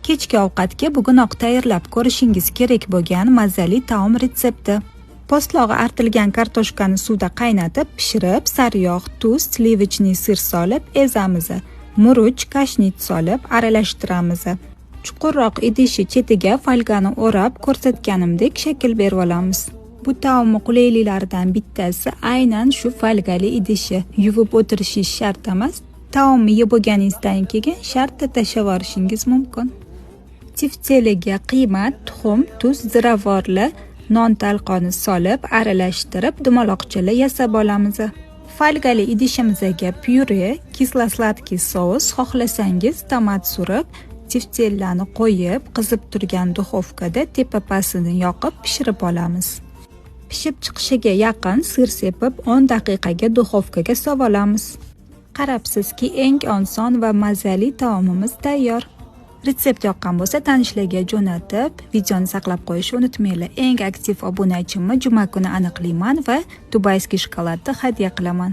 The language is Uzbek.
Kechki ovqatga bugunoq tayyorlab ko'rishingiz kerak bo'lgan mazali taom retsepti. Po'stlog'i artilgan kartoshkani suvda qaynatib, pishirib, sariyog', tuz, slivichniy sir solib ezamiz. Murch, kashnit solib aralashtiramiz. Chuqurroq idishi chetiga folgani o'rab, ko'rsatganimdek shakl berib olamiz. Bu taomning qulayliklaridan bittasi aynan shu folgali idishi. Yuvib o'tirishingiz shart emas. Taomni yeb bo'lganingizdan keyin shartta tashlab yuborishingiz mumkin. Tifseliga qiymat, tuxum, tuz, ziravorli non talqoni solib, aralashtirib, dumaloqchalar yasab olamiz. Folgali idishimizga pyure, kislo-sladkiy sous, xohlasangiz tomat surib, tifsellarni qo'yib, qizib turgan duxovkada tepa-pastini yoqib pishirib olamiz. Pishib chiqishiga yaqin sir sepib 10 daqiqaga duxovkaga solib olamiz. Qarabsizki, eng oson va mazali taomimiz tayyor. Retsept yoqqan bo'lsa, tanishlarga jo'natib, videoni saqlab qo'yishni unutmanglar. Eng aktiv obunachimni juma kuni aniqlayman va dubayskiy shokoladni hadya qilaman.